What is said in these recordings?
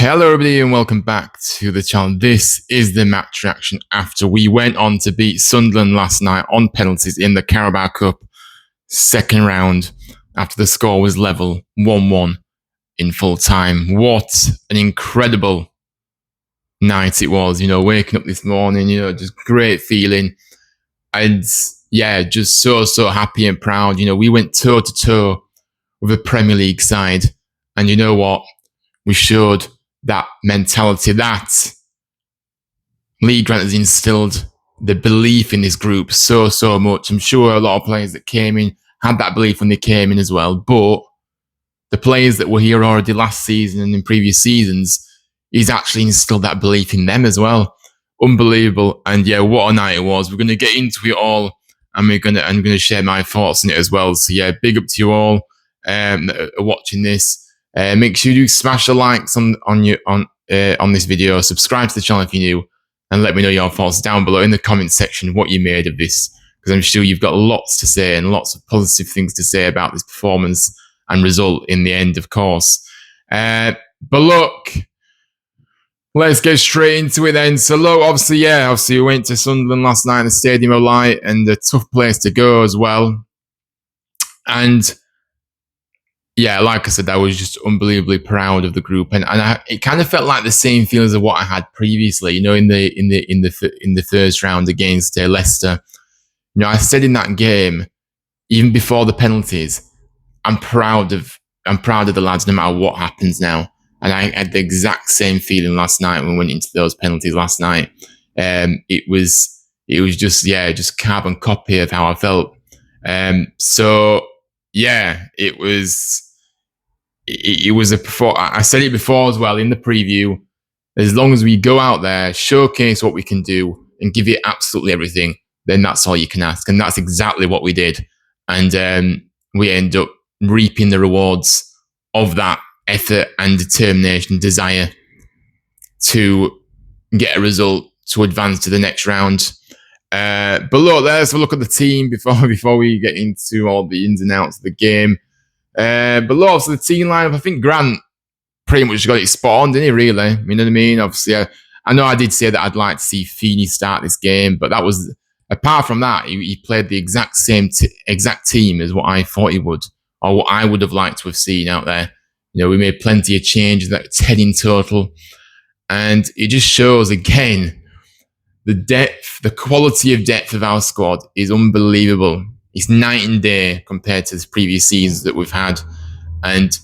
Hello everybody and welcome back to the channel. This is the match reaction after we went on to beat Sunderland last night on penalties in the Carabao Cup second round after the score was level 1-1 in full time. What an incredible night it was, waking up this morning, just great feeling. And yeah, just so happy and proud. We went toe to toe with a Premier League side. And you know what? We showed that mentality that Lee Grant has instilled the belief in this group so much. I'm sure a lot of players that came in had that belief when they came in as well. But the players that were here already last season and in previous seasons, he's actually instilled that belief in them as well. Unbelievable. And yeah, what a night it was. We're going to get into it all and I'm going to share my thoughts on it as well. So yeah, big up to you all that are watching this. Make sure you smash the likes on this video. Subscribe to the channel if you're new, and let me know your thoughts down below in the comment section what you made of this, because I'm sure you've got lots to say and lots of positive things to say about this performance and result in the end, of course. But look, let's get straight into it then. So look, obviously we went to Sunderland last night in the Stadium of Light, and a tough place to go as well. And yeah, like I said, I was just unbelievably proud of the group, and it kind of felt like the same feelings of what I had previously, in the first round against Leicester. I said in that game, even before the penalties, I'm proud of the lads no matter what happens now, and I had the exact same feeling last night when we went into those penalties last night. It was just carbon copy of how I felt. So yeah, it was I said it before as well in the preview. As long as we go out there, showcase what we can do, and give it absolutely everything, then that's all you can ask. And that's exactly what we did. And we end up reaping the rewards of that effort and determination, desire to get a result to advance to the next round. But look, let's have a look at the team before we get into all the ins and outs of the game. But look, obviously the team lineup, I think Grant pretty much got it spot on, didn't he, really? You know what I mean? Obviously, I know I did say that I'd like to see Feeney start this game, but that was, apart from that, he played the exact team as what I thought he would, or what I would have liked to have seen out there. We made plenty of changes, that 10 in total, and it just shows again, the depth, the quality of depth of our squad is unbelievable. It's night and day compared to the previous seasons that we've had. And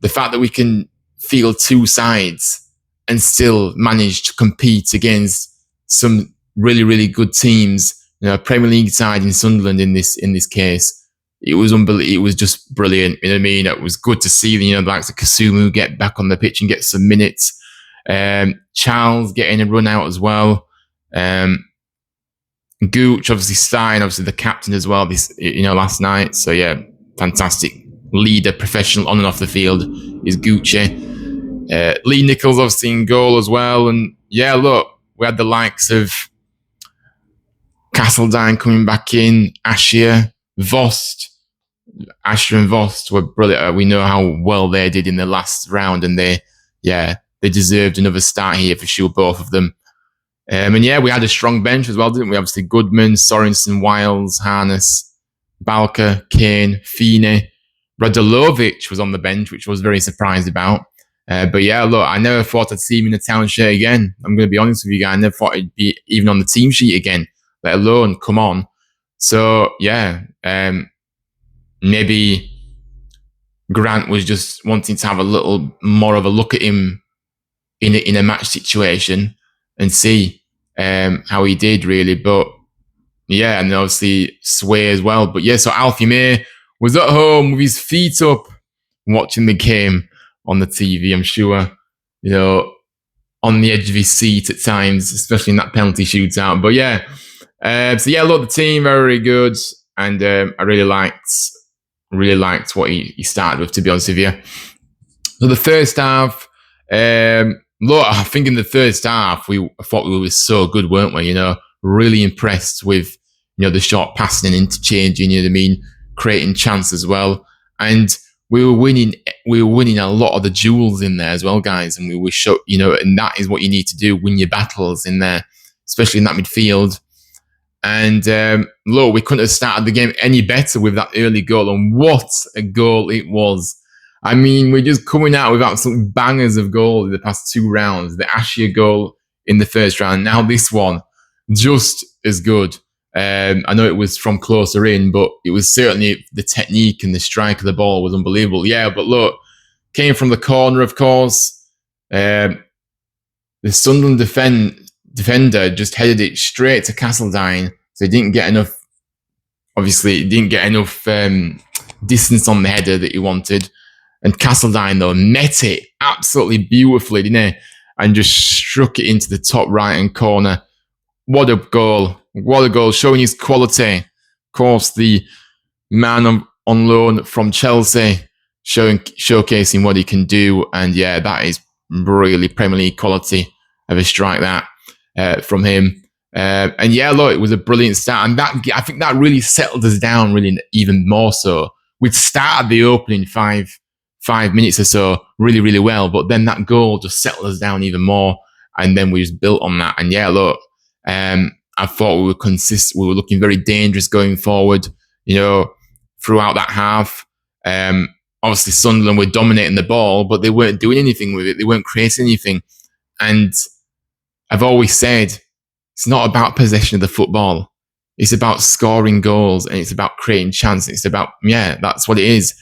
the fact that we can field two sides and still manage to compete against some really, really good teams, a Premier League side in Sunderland in this case, it was unbelievable. It was just brilliant. You know what I mean? It was good to see, the likes of Kasumu get back on the pitch and get some minutes. Charles getting a run out as well. Gooch obviously starting, obviously the captain as well last night. So yeah, fantastic leader, professional on and off the field is Gucci. Lee Nichols obviously in goal as well. And yeah, look, we had the likes of Castledine coming back in, Asher, Vost. Asher and Vost were brilliant. We know how well they did in the last round, and they deserved another start here for sure, both of them. And yeah, we had a strong bench as well, didn't we? Obviously, Goodman, Sorensen, Wiles, Harness, Balker, Kane, Feeney. Radulovic was on the bench, which I was very surprised about. But yeah, look, I never thought I'd see him in the town shirt again. I'm going to be honest with you guys. I never thought he'd be even on the team sheet again, let alone come on. So yeah, maybe Grant was just wanting to have a little more of a look at him in a match situation and see how he did, really. But yeah, and obviously Sway as well. But yeah, so Alfie May was at home with his feet up watching the game on the TV, I'm sure, on the edge of his seat at times, especially in that penalty shootout. But yeah, so yeah, look, the team, very good. And I really liked what he started with, to be honest with you. So the first half, look, I think in the first half, I thought we were so good, weren't we? Really impressed with, the short passing and interchanging, creating chance as well. And we were winning. We were winning a lot of the duels in there as well, guys, and we were and that is what you need to do: win your battles in there, especially in that midfield. And look, we couldn't have started the game any better with that early goal, and what a goal it was! I mean, we're just coming out with absolute bangers of goals in the past 2 rounds. The Ashia goal in the first round, now this one, just as good. I know it was from closer in, but it was certainly the technique and the strike of the ball was unbelievable. Yeah, but look, came from the corner, of course. The Sunderland defender just headed it straight to Castledine, so he didn't get enough. Obviously, he didn't get enough distance on the header that he wanted. And Castledine, though, met it absolutely beautifully, didn't he? And just struck it into the top right-hand corner. What a goal. What a goal, showing his quality. Of course, the man on loan from Chelsea, showcasing what he can do. And yeah, that is really Premier League quality of a strike that from him. And yeah, look, it was a brilliant start. And I think that really settled us down really even more so. We'd started the opening five minutes or so really, really well. But then that goal just settled us down even more. And then we just built on that. And yeah, look, I thought we were consistent. We were looking very dangerous going forward, throughout that half. Obviously, Sunderland were dominating the ball, but they weren't doing anything with it. They weren't creating anything. And I've always said, it's not about possession of the football. It's about scoring goals and it's about creating chances. It's about, that's what it is.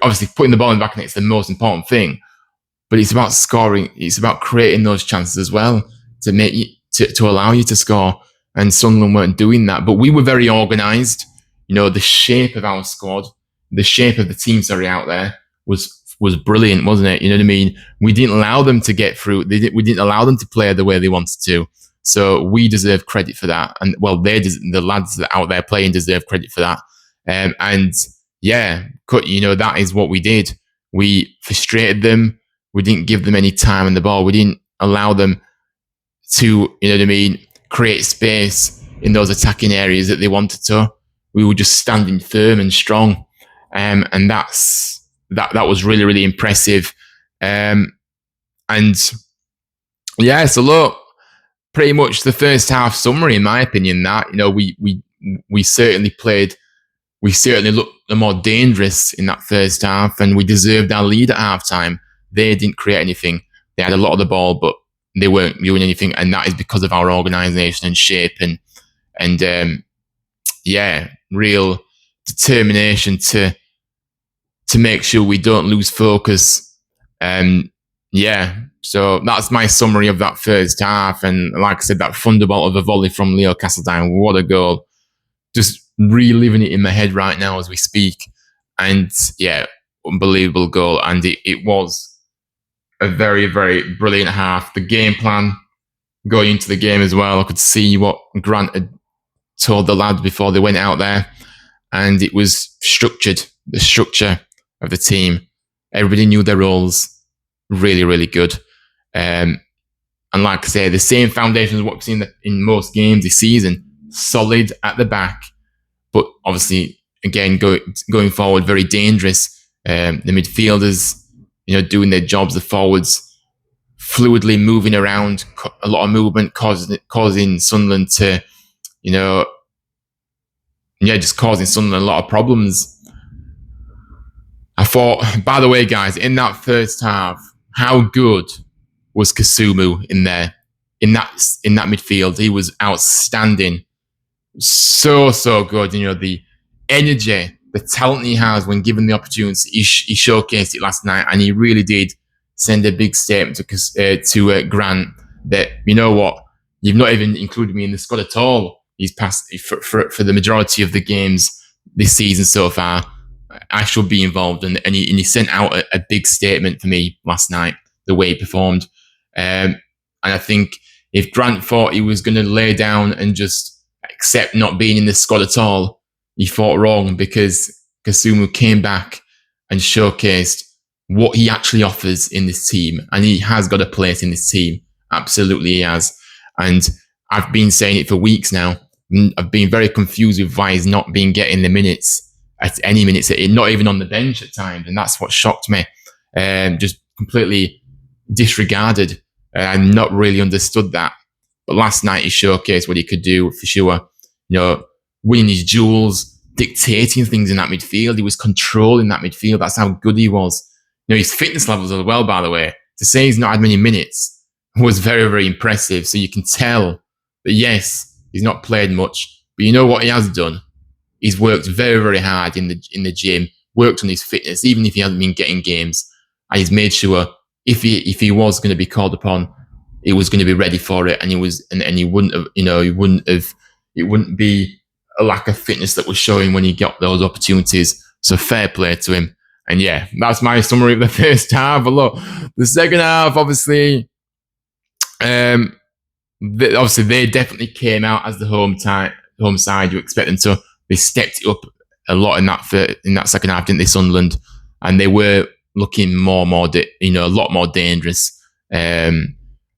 Obviously, putting the ball in the back of the net is the most important thing, but it's about scoring. It's about creating those chances as well to make you, to allow you to score. And Sunderland weren't doing that, but we were very organised. The shape of our squad, the shape of the team, out there was brilliant, wasn't it? You know what I mean? We didn't allow them to get through. We didn't allow them to play the way they wanted to. So we deserve credit for that. And well, the lads that are out there playing deserve credit for that. And yeah, that is what we did. We frustrated them. We didn't give them any time on the ball. We didn't allow them to, create space in those attacking areas that they wanted to. We were just standing firm and strong. And that was really, really impressive. And yeah, so look, pretty much the first half summary, in my opinion, that, we certainly looked more dangerous in that first half, and we deserved our lead at halftime. They didn't create anything. They had a lot of the ball, but they weren't doing anything, and that is because of our organisation and shape and real determination to make sure we don't lose focus. So that's my summary of that first half. And like I said, that thunderbolt of a volley from Leo Castledine, what a goal. Just reliving it in my head right now as we speak. And yeah, unbelievable goal. And it was a very, very brilliant half. The game plan going into the game as well, I could see what Grant had told the lads before they went out there. And it was structured, the structure of the team. Everybody knew their roles. Really, really good. And like I say, the same foundation as what we've seen in most games this season. Solid at the back, but obviously, again, going forward, very dangerous. The midfielders, doing their jobs. The forwards fluidly moving around, a lot of movement, causing Sunderland to, just causing Sunderland a lot of problems. I thought, by the way, guys, in that first half, how good was Kasumu in there, in that midfield? He was outstanding. So good. The energy, the talent he has when given the opportunity. He showcased it last night, and he really did send a big statement to Grant that, you know what, you've not even included me in the squad at all. He's passed for the majority of the games this season so far. I should be involved, and he sent out a big statement for me last night, the way he performed. And I think if Grant thought he was going to lay down and just accept not being in the squad at all, he thought wrong, because Kasumu came back and showcased what he actually offers in this team. And he has got a place in this team. Absolutely he has. And I've been saying it for weeks now. I've been very confused with why he's not been getting the minutes. at any minutes, not even on the bench at times, and that's what shocked me. Just completely disregarded and not really understood that. But last night he showcased what he could do for sure. Winning his duels, dictating things in that midfield. He was controlling that midfield. That's how good he was. His fitness levels as well, by the way. To say he's not had many minutes was very, very impressive. So you can tell that, yes, he's not played much, but you know what he has done? He's worked very, very hard in the gym, worked on his fitness, even if he hasn't been getting games. And he's made sure if he was going to be called upon, he was going to be ready for it, and he wouldn't have, it wouldn't be a lack of fitness that was showing when he got those opportunities. So fair play to him. And yeah, that's my summary of the first half. But look, the second half, obviously, they definitely came out as the home side. You expect them to. They stepped it up a lot in that second half, didn't they, Sunderland? And they were looking a lot more dangerous. I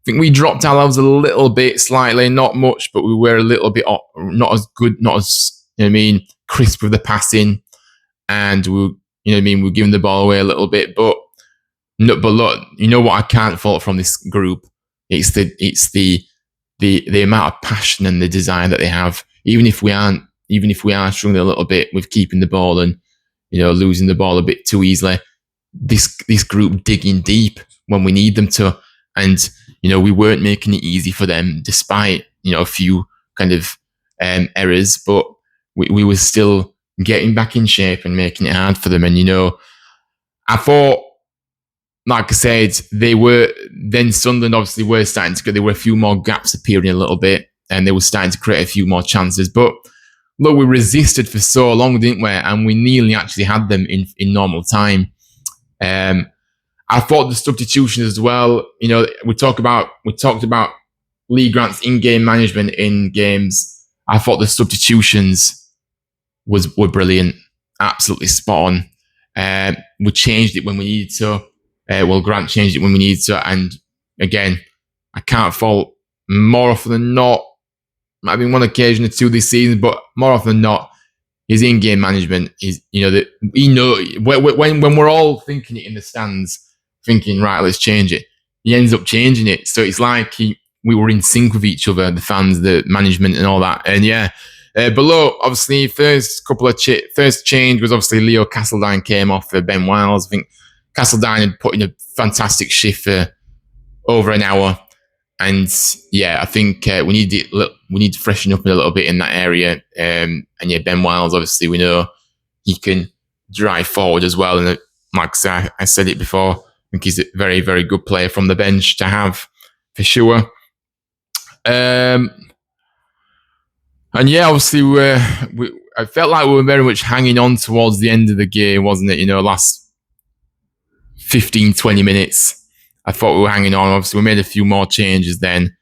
think we dropped our levels a little bit, slightly, not much, but we were a little bit not as good, not as crisp with the passing, and we're giving the ball away a little bit. But look, what I can't fault from this group? It's the amount of passion and the desire that they have. Even if we are struggling a little bit with keeping the ball and losing the ball a bit too easily, this group digging deep when we need them to, and we weren't making it easy for them despite a few kind of errors, but we were still getting back in shape and making it hard for them. And I thought, like I said, Sunderland obviously were starting to get, there were a few more gaps appearing a little bit, and they were starting to create a few more chances. But look, we resisted for so long, didn't we? And we nearly actually had them in normal time. I thought the substitutions as well. We talked about Lee Grant's in-game management in games. I thought the substitutions were brilliant, absolutely spot on. We changed it when we needed to. Grant changed it when we needed to, and again, I can't fault, more often than not. Might have been one occasion or two this season, but more often than not, his in-game management is, when we're all thinking it in the stands, thinking, right, let's change it, he ends up changing it. So it's like we were in sync with each other, the fans, the management, and all that. And yeah, below, obviously, first change was obviously Leo Castledine came off for Ben Wiles. I think Castledine had put in a fantastic shift for over an hour. And yeah, I think we need to freshen up a little bit in that area. And yeah, Ben Wiles, obviously, we know he can drive forward as well. And like I said it before, I think he's a very, very good player from the bench to have, for sure. And yeah, obviously, I felt like we were very much hanging on towards the end of the game, wasn't it? Last 15, 20 minutes. I thought we were hanging on. Obviously, we made a few more changes then.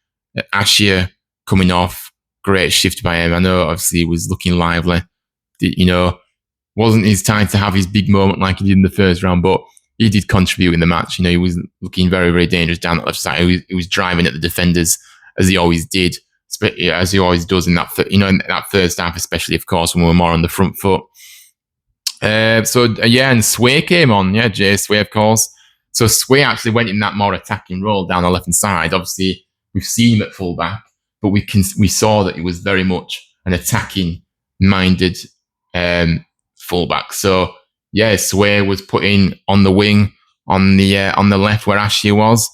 Ashia coming off. Great shift by him. I know, obviously, he was looking lively. Wasn't his time to have his big moment like he did in the first round, but he did contribute in the match. He was looking very, very dangerous down that left side. He was driving at the defenders, as he always did, as he always does in that, in that first half, especially, of course, when we were more on the front foot. And Sway came on. Yeah, Jay Sway, of course. So Sway actually went in that more attacking role down the left-hand side. Obviously, we've seen him at fullback, but we saw that he was very much an attacking-minded fullback. So yeah, Sway was put in on the wing on the left where Ashley was,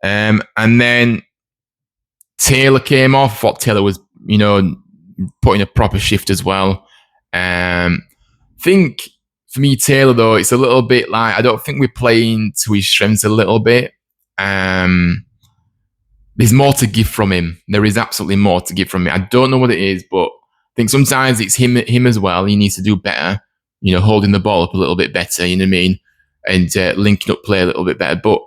and then Taylor came off. I thought Taylor was putting a proper shift as well. Think. For me, Taylor, though, it's a little bit like, I don't think we're playing to his strengths a little bit. There's more to give from him. There is absolutely more to give from him. I don't know what it is, but I think sometimes it's him as well. He needs to do better, holding the ball up a little bit better, you know what I mean? And linking up play a little bit better. But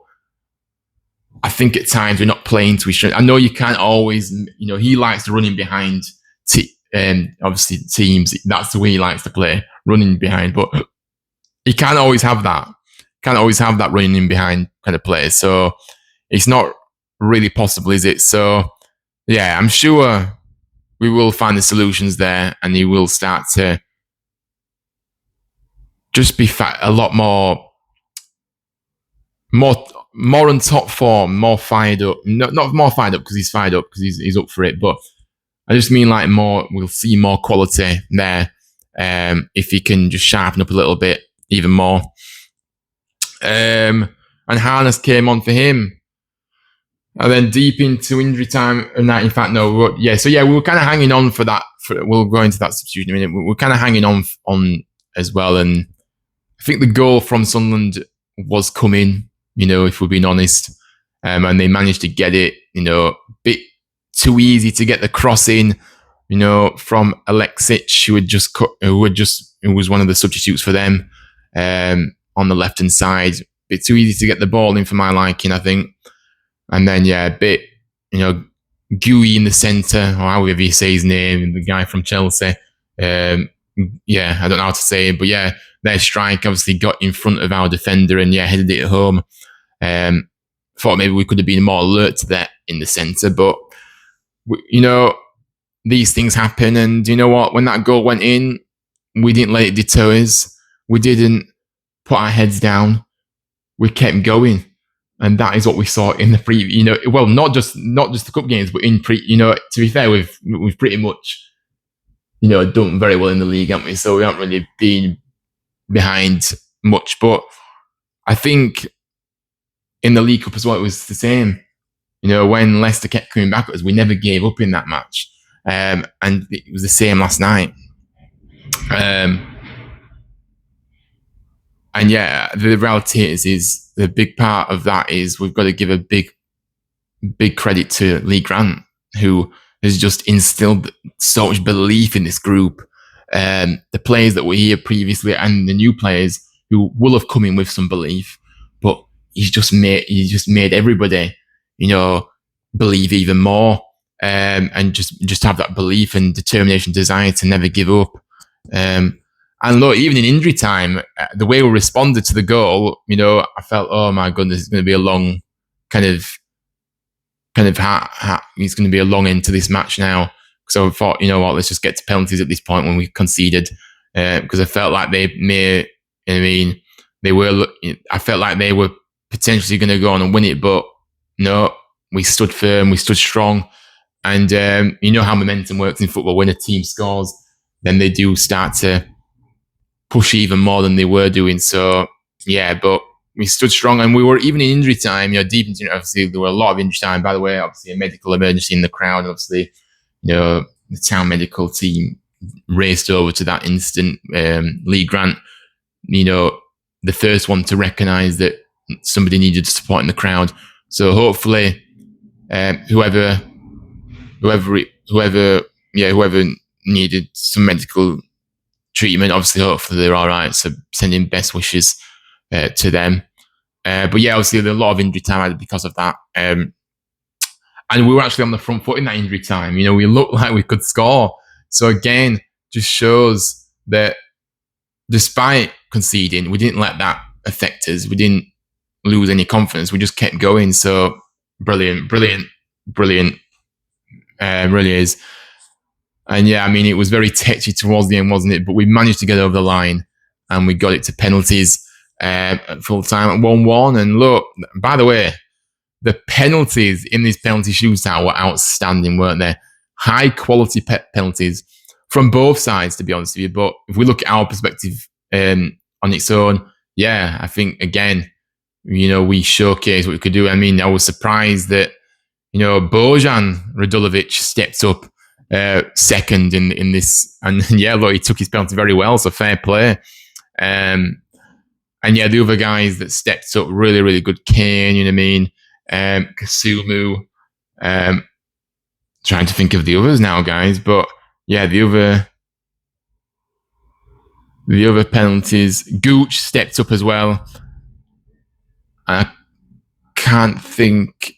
I think at times we're not playing to his strengths. I know you can't always, he likes to run in behind, obviously, teams. That's the way he likes to play, running behind. But he can't always have that. Can't always have that running in behind kind of play. So it's not really possible, is it? So yeah, I'm sure we will find the solutions there, and he will start to just be a lot more on top form, more fired up. Not more fired up because he's fired up because he's up for it, but I just mean like more. We'll see more quality there if he can just sharpen up a little bit even more. And Harness came on for him. And then deep into injury time, in fact, no, yeah. So yeah, we were kind of hanging on for that. We'll go into that substitution in a minute. We're kind of hanging on as well, and I think the goal from Sunderland was coming. If we're being honest, and they managed to get it. A bit too easy to get the cross in. From Alexic, who was one of the substitutes for them, on the left hand side. Bit too easy to get the ball in for my liking, I think. And then, yeah, a bit, gooey in the centre, or however you say his name, the guy from Chelsea. I don't know how to say it, but yeah, their strike obviously got in front of our defender and, headed it home. Thought maybe we could have been more alert to that in the centre, but, these things happen. And you know what? When that goal went in, we didn't let it deter us. We didn't put our heads down. We kept going. And that is what we saw in the pre, well, not just the cup games, but in pre, to be fair, we've pretty much, done very well in the league, haven't we? So we haven't really been behind much. But I think in the League Cup as well, it was the same. When Leicester kept coming back at us, we never gave up in that match. And it was the same last night. And yeah, the reality is the big part of that is we've got to give a big credit to Lee Grant, who has just instilled so much belief in this group. The players that were here previously and the new players who will have come in with some belief, but he's just made everybody, believe even more, and just have that belief and determination, desire to never give up. And look, even in injury time, the way we responded to the goal, I felt, oh my goodness, it's going to be a long it's going to be a long end to this match now. So I thought, let's just get to penalties at this point when we conceded, because I felt like I felt like they were potentially going to go on and win it, but no, we stood firm, we stood strong. And you know how momentum works in football. When a team scores, then they do start to push even more than they were doing. So yeah, but we stood strong, and we were even in injury time. Deep into obviously there were a lot of injury time. By the way, obviously a medical emergency in the crowd. Obviously, the town medical team raced over to that instant. Lee Grant, the first one to recognise that somebody needed support in the crowd. So hopefully, whoever needed some medical treatment, obviously, hopefully they're all right. So sending best wishes to them. But yeah, obviously there was a lot of injury time because of that. And we were actually on the front foot in that injury time. We looked like we could score. So again, just shows that despite conceding, we didn't let that affect us. We didn't lose any confidence. We just kept going. So brilliant. Really is. And yeah, it was very tetchy towards the end, wasn't it? But we managed to get over the line, and we got it to penalties at full time at 1-1. And look, by the way, the penalties in this penalty shootout were outstanding, weren't they? High quality penalties from both sides, to be honest with you. But if we look at our perspective on its own, yeah, I think again, we showcased what we could do. I was surprised that Bojan Radulovic stepped up second in this, and yeah, look, he took his penalty very well, so fair play. And yeah, the other guys that stepped up really, really good. Kane, Kasumu. Trying to think of the others now, guys, but yeah, the other penalties. Gooch stepped up as well. I can't think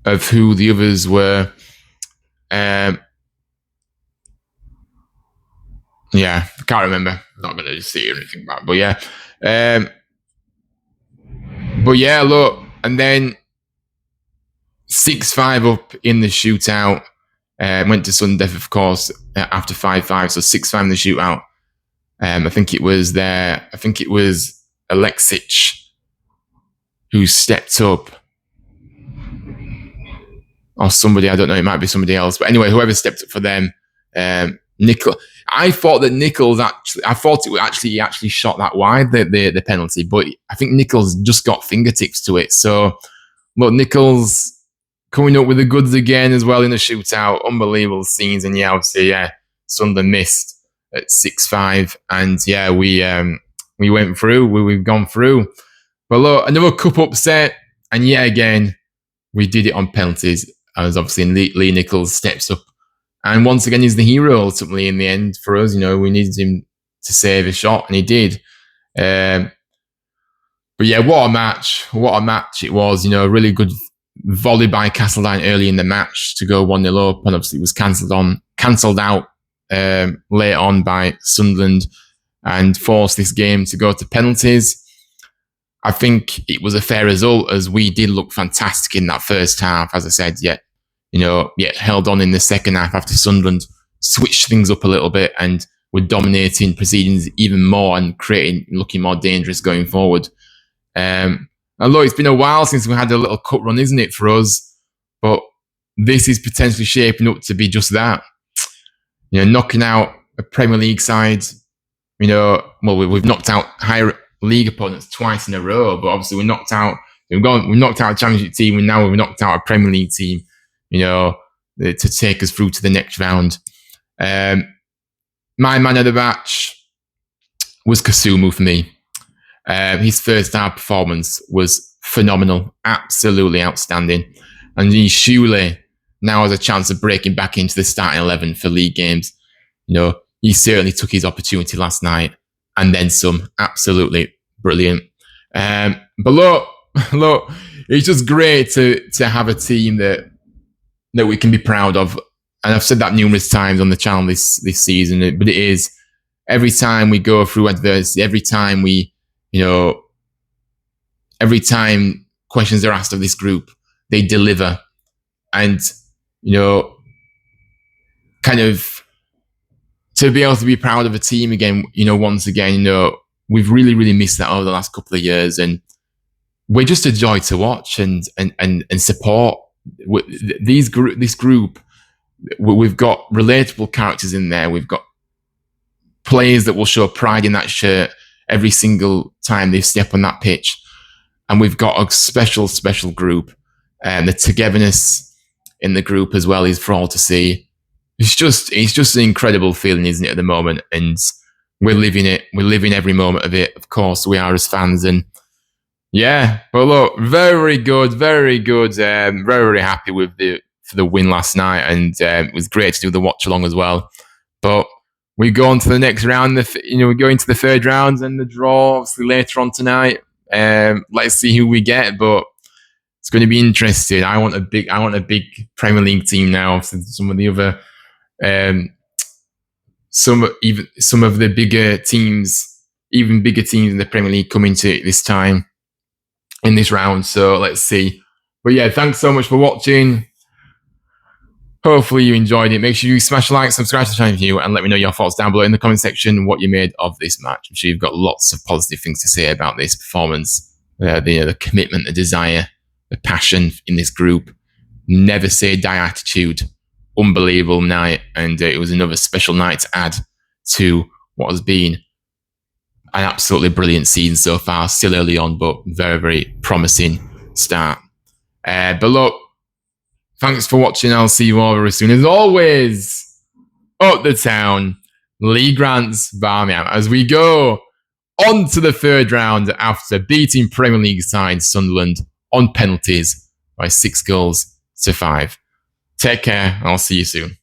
of who the others were. Yeah, I can't remember. I'm not going to see anything back, but yeah. But yeah, look, and then 6-5 up in the shootout. Went to sudden death, of course, after 5-5, so 6-5 in the shootout. I think it was Alexic who stepped up, or somebody, I don't know, it might be somebody else. But anyway, whoever stepped up for them, I thought that Nichols he actually shot that wide, the penalty, but I think Nichols just got fingertips to it. So, look, Nichols coming up with the goods again as well in the shootout. Unbelievable scenes. And yeah, obviously, Sunderland missed at 6-5. And yeah, we went through. We've gone through. But look, another cup upset. And yeah, again, we did it on penalties. As obviously Lee Nichols steps up. And once again, he's the hero ultimately in the end for us. We needed him to save a shot, and he did. But yeah, what a match. What a match it was. A really good volley by Castledine early in the match to go 1-0 up, and obviously it was cancelled out later on by Sunderland and forced this game to go to penalties. I think it was a fair result, as we did look fantastic in that first half, as I said, yet held on in the second half after Sunderland switched things up a little bit and were dominating proceedings even more and looking more dangerous going forward. And look, it's been a while since we had a little cup run, isn't it, for us? But this is potentially shaping up to be just that. Knocking out a Premier League side. We've knocked out higher league opponents twice in a row, but obviously we've knocked out a Championship team, and now we've knocked out a Premier League team. To take us through to the next round. My man of the match was Kasumu for me. His first half performance was phenomenal, absolutely outstanding. And he surely now has a chance of breaking back into the starting 11 for league games. He certainly took his opportunity last night and then some. Absolutely brilliant. But look, it's just great to have a team that we can be proud of. And I've said that numerous times on the channel this season, but it is every time we go through adversity, every time questions are asked of this group, they deliver. And, kind of to be able to be proud of a team again, once again, we've really, really missed that over the last couple of years. And we're just a joy to watch and support. This group, we've got relatable characters in there. We've got players that will show pride in that shirt every single time they step on that pitch, and we've got a special group. And the togetherness in the group as well is for all to see. It's just an incredible feeling, isn't it, at the moment? And we're living it. We're living every moment of it. Of course, we are as fans. And yeah, but look, very good. Very, very happy for the win last night, and it was great to do the watch along as well. But we go on to the next round. We go into the third round and the draw obviously later on tonight. Let's see who we get, but it's going to be interesting. I want a big Premier League team now. Some of the other, some of the bigger teams, even bigger teams in the Premier League coming to it this time in this round. So let's see. But yeah, thanks so much for watching. Hopefully you enjoyed it. Make sure you smash a like, subscribe to the channel if you're new, and let me know your thoughts down below in the comment section, what you made of this match. I'm sure you've got lots of positive things to say about this performance. The commitment, the desire, the passion in this group. Never say die attitude. Unbelievable night. And it was another special night to add to what has been an absolutely brilliant season so far. Still early on, but very, very promising start. But look, thanks for watching. I'll see you all very soon. As always, up the town, Lee Grant's Birmingham, as we go on to the third round after beating Premier League side Sunderland on penalties by 6-5. Take care. I'll see you soon.